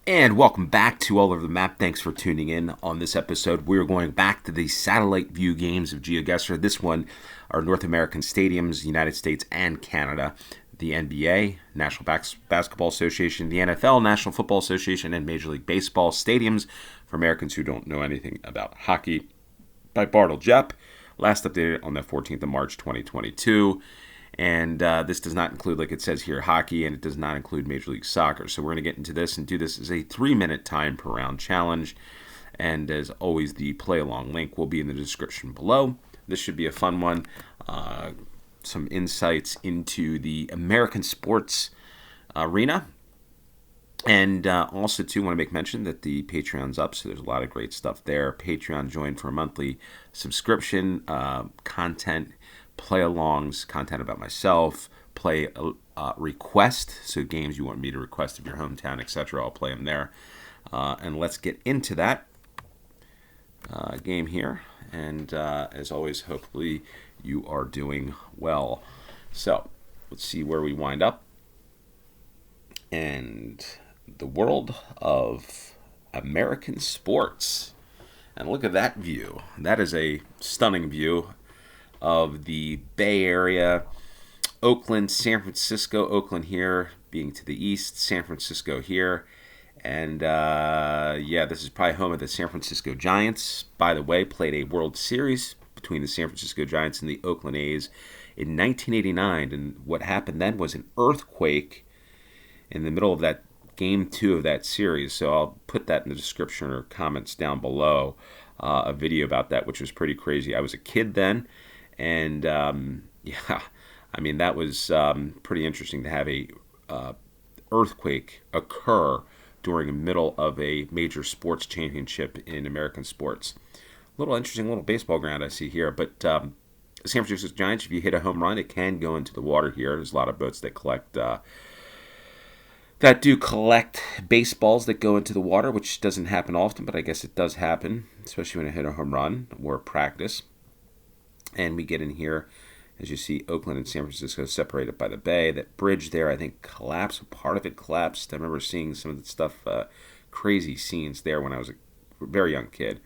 And welcome back to All Over the Map. Thanks for tuning in on this episode. We're going back to the satellite view games of GeoGuessr. This one are North American stadiums, United States and Canada, the NBA, National Basketball Association, the NFL, National Football Association, and Major League Baseball stadiums for Americans who don't know anything about hockey by Barteljaap. Last updated on the 14th of March, 2022. And this does not include, like it says here, hockey, and it does not include Major League Soccer. So we're going to get into this and do this as a 3-minute time per round challenge. And as always, the play-along link will be in the description below. This should be a fun one. Some insights into the American sports arena. And also, too, want to make mention that the Patreon's up, so there's a lot of great stuff there. Patreon, join for a monthly subscription, content, play-alongs, content about myself, play request, so games you want me to request of your hometown, etc. I'll play them there. And let's get into that game here. And as always, hopefully you are doing well. So let's see where we wind up. And the world of American sports. And look at that view. That is a stunning view of the Bay Area, Oakland, San Francisco, Oakland here being to the east, San Francisco here. And this is probably home of the San Francisco Giants. By the way, played a World Series between the San Francisco Giants and the Oakland A's in 1989. And what happened then was an earthquake in the middle of that Game 2 of that series. So I'll put that in the description or comments down below, a video about that, which was pretty crazy. I was a kid then. And, that was pretty interesting to have a earthquake occur during the middle of a major sports championship in American sports. Little interesting little baseball ground I see here. But San Francisco Giants, if you hit a home run, it can go into the water here. There's a lot of boats that collect baseballs that go into the water, which doesn't happen often, but I guess it does happen, especially when I hit a home run or practice. And we get in here, as you see, Oakland and San Francisco separated by the bay. That bridge there, I think, collapsed. Part of it collapsed. I remember seeing some of the stuff, crazy scenes there when I was a very young kid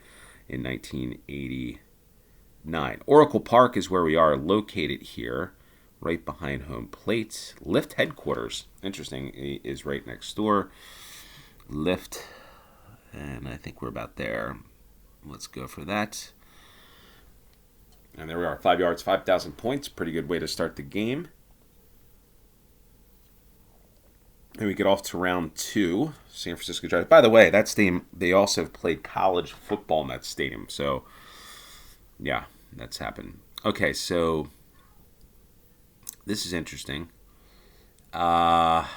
in 1989. Oracle Park is where we are located here, right behind home plate. Lyft headquarters, interesting, is right next door. Lyft, and I think we're about there. Let's go for that. And there we are, 5 yards, 5,000 points. Pretty good way to start the game. And we get off to round 2. San Francisco Giants. By the way, that stadium, they also played college football in that stadium. So, yeah, that's happened. Okay, so this is interesting. Very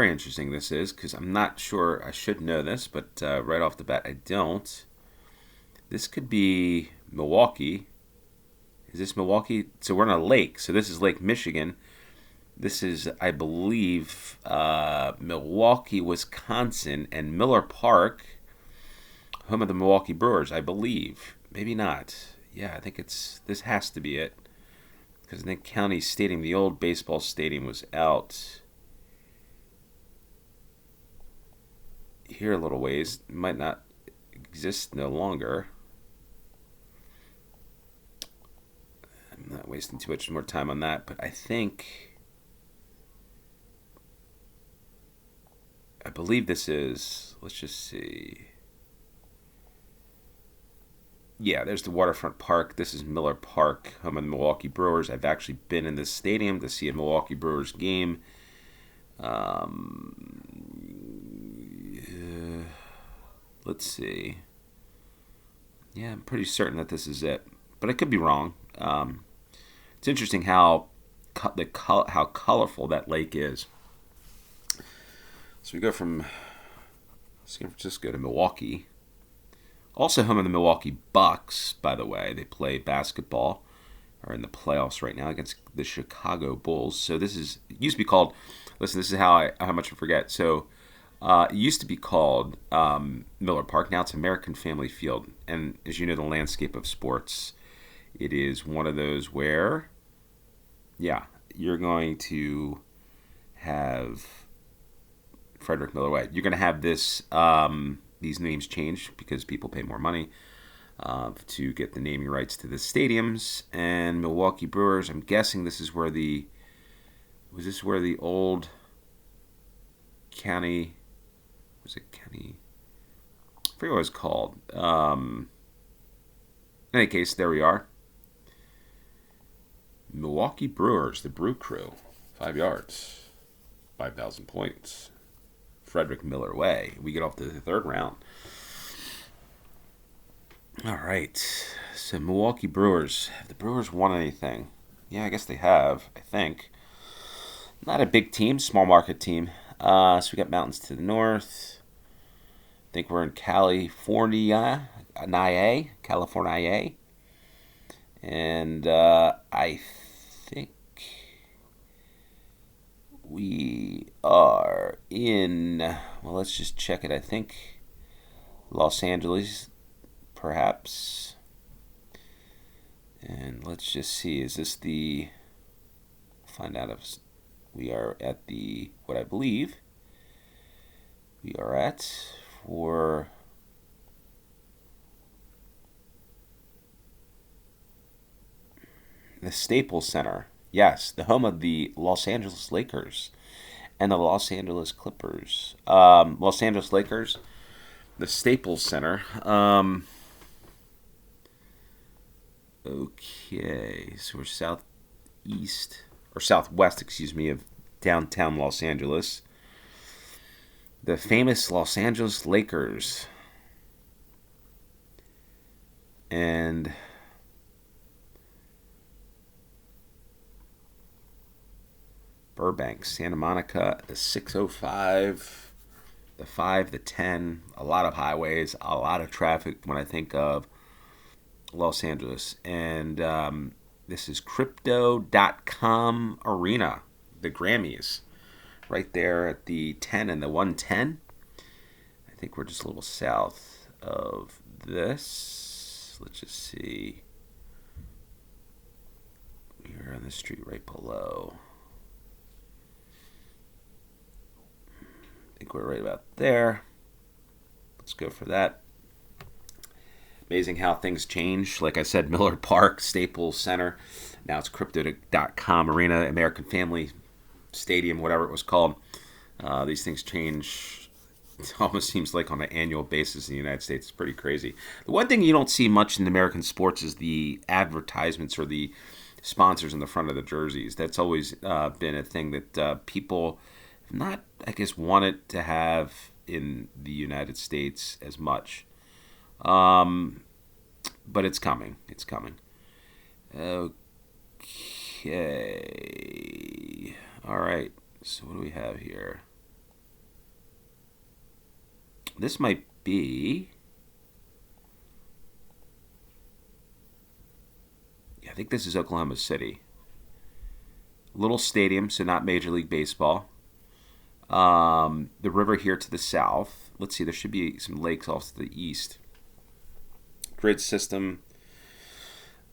interesting this is, because I'm not sure, I should know this, but right off the bat I don't. This could be Milwaukee. Is this Milwaukee? So we're on a lake. So this is Lake Michigan. This is, I believe, Milwaukee, Wisconsin, and Miller Park, home of the Milwaukee Brewers, I believe. Maybe not. Yeah, I think this has to be it. Because I think County Stadium, the old baseball stadium, was out here a little ways. It might not exist no longer. I'm not wasting too much more time on that, but I believe this is, let's just see. Yeah, there's the waterfront park. This is Miller Park, home of the Milwaukee Brewers. I've actually been in this stadium to see a Milwaukee Brewers game. Let's see. Yeah, I'm pretty certain that this is it, but I could be wrong. It's interesting how colorful that lake is. So we go from San Francisco to Milwaukee. Also home of the Milwaukee Bucks, by the way. They play basketball, are in the playoffs right now against the Chicago Bulls. So this is, it used to be called, listen, this is how much I forget. So it used to be called Miller Park. Now it's American Family Field. And as you know, the landscape of sports, it is one of those where, yeah, you're going to have Frederick Miller Way. You're going to have this these names change because people pay more money to get the naming rights to the stadiums. And Milwaukee Brewers, I'm guessing this is where the old county, was it county? I forget what it was called. In any case, there we are. Milwaukee Brewers, the Brew Crew, 5 yards, 5,000 points. Frederick Miller Way. We get off to the third round. All right. So Milwaukee Brewers. Have the Brewers won anything? Yeah, I guess they have, I think. Not a big team, small market team. So we got mountains to the north. I think we're in California. California. And I think we are in, well, let's just check it. I think Los Angeles, perhaps. And let's just see, is this the, find out if we are at the, what I believe we are at for the Staples Center. Yes, the home of the Los Angeles Lakers and the Los Angeles Clippers. Los Angeles Lakers, the Staples Center. Okay, so we're southeast, or southwest, excuse me, of downtown Los Angeles. The famous Los Angeles Lakers. And Burbank, Santa Monica, the 605, the 5, the 10, a lot of highways, a lot of traffic when I think of Los Angeles. And this is Crypto.com Arena, the Grammys, right there at the 10 and the 110. I think we're just a little south of this. Let's just see. We're on the street right below. I think we're right about there. Let's go for that. Amazing how things change. Like I said, Miller Park, Staples Center. Now it's Crypto.com Arena, American Family Stadium, whatever it was called. These things change. It almost seems like on an annual basis in the United States. It's pretty crazy. The one thing you don't see much in American sports is the advertisements or the sponsors in the front of the jerseys. That's always been a thing that people not, I guess, wanted to have in the United States as much. But it's coming. It's coming. Okay. All right. So what do we have here? This might be... Yeah, I think this is Oklahoma City. Little stadium, so not Major League Baseball. The river here to the south. Let's see, there should be some lakes off to the east. Grid system.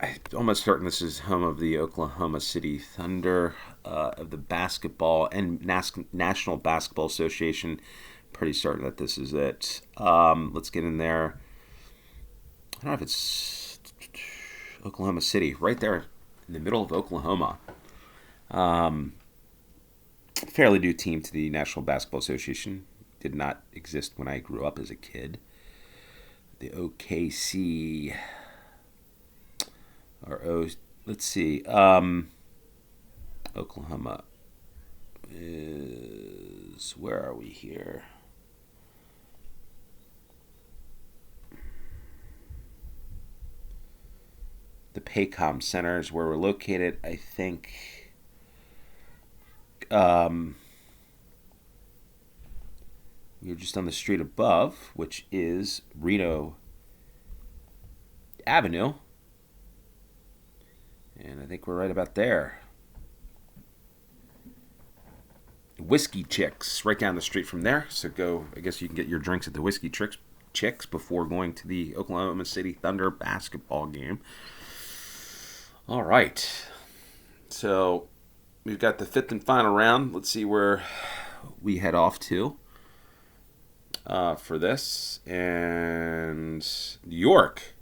I'm almost certain this is home of the Oklahoma City Thunder, of the basketball and National Basketball Association. Pretty certain that this is it. Let's get in there. I don't know if it's Oklahoma City, right there in the middle of Oklahoma. Fairly new team to the National Basketball Association. Did not exist when I grew up as a kid. The OKC, or let's see, Oklahoma is, where are we here? The Paycom Center is where we're located, I think. We're just on the street above, which is Reno Avenue. And I think we're right about there. Whiskey Chicks, right down the street from there. So go, I guess you can get your drinks at the Whiskey Chicks before going to the Oklahoma City Thunder basketball game. All right. So we've got the fifth and final round. Let's see where we head off to for this. And New York.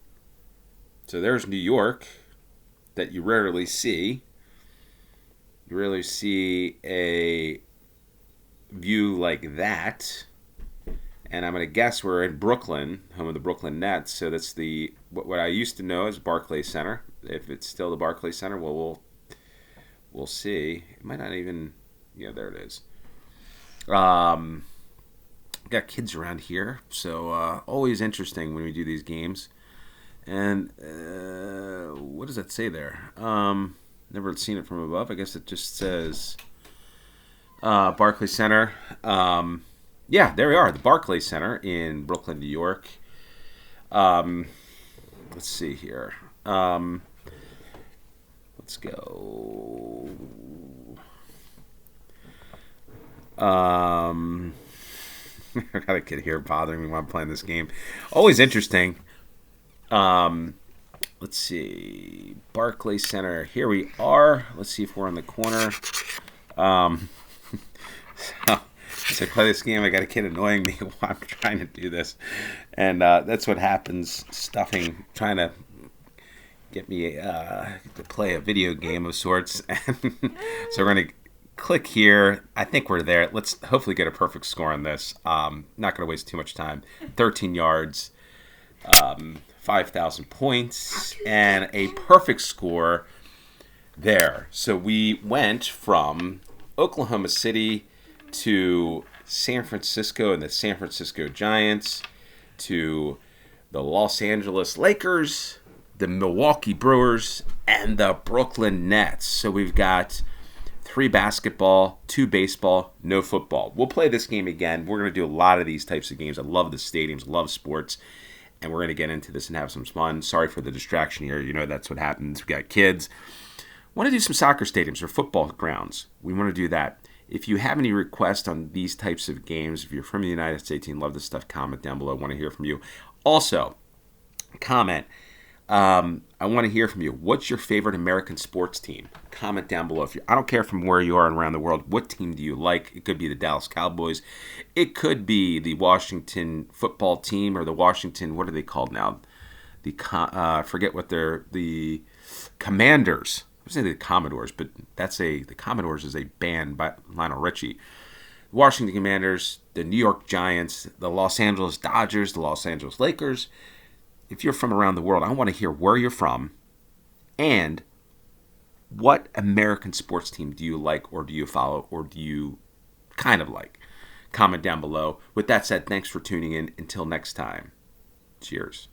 So there's New York that you rarely see. You rarely see a view like that. And I'm going to guess we're in Brooklyn, home of the Brooklyn Nets. So that's the what I used to know as Barclays Center. If it's still the Barclays Center, well, we'll see. It might not even. Yeah, there it is. Got kids around here, so always interesting when we do these games. And what does that say there? Never seen it from above. I guess it just says Barclays Center. Yeah, there we are, the Barclays Center in Brooklyn, New York. Let's see here. Let's go. I got a kid here bothering me while I'm playing this game. Always interesting. Let's see. Barclays Center. Here we are. Let's see if we're on the corner. As I play this game, I got a kid annoying me while I'm trying to do this. And that's what happens, trying to get me to play a video game of sorts. And so we're going to click here. I think we're there. Let's hopefully get a perfect score on this. Not going to waste too much time. 13 yards, 5,000 points, and a perfect score there. So we went from Oklahoma City to San Francisco and the San Francisco Giants, to the Los Angeles Lakers, the Milwaukee Brewers, and the Brooklyn Nets. So we've got 3 basketball, 2 baseball, no football. We'll play this game again. We're going to do a lot of these types of games. I love the stadiums, love sports, and we're going to get into this and have some fun. Sorry for the distraction here. You know, that's what happens. We got kids. Want to do some soccer stadiums or football grounds. We want to do that. If you have any requests on these types of games, if you're from the United States and love this stuff, comment down below. I want to hear from you. Also, comment. I want to hear from you. What's your favorite American sports team? Comment down below. I don't care from where you are around the world. What team do you like? It could be the Dallas Cowboys. It could be the Washington football team or the Washington, what are they called now? I forget what the Commanders. I was saying the Commodores, but the Commodores is a band by Lionel Richie. Washington Commanders, the New York Giants, the Los Angeles Dodgers, the Los Angeles Lakers. If you're from around the world, I want to hear where you're from and what American sports team do you like or do you follow or do you kind of like. Comment down below. With that said, thanks for tuning in. Until next time, cheers.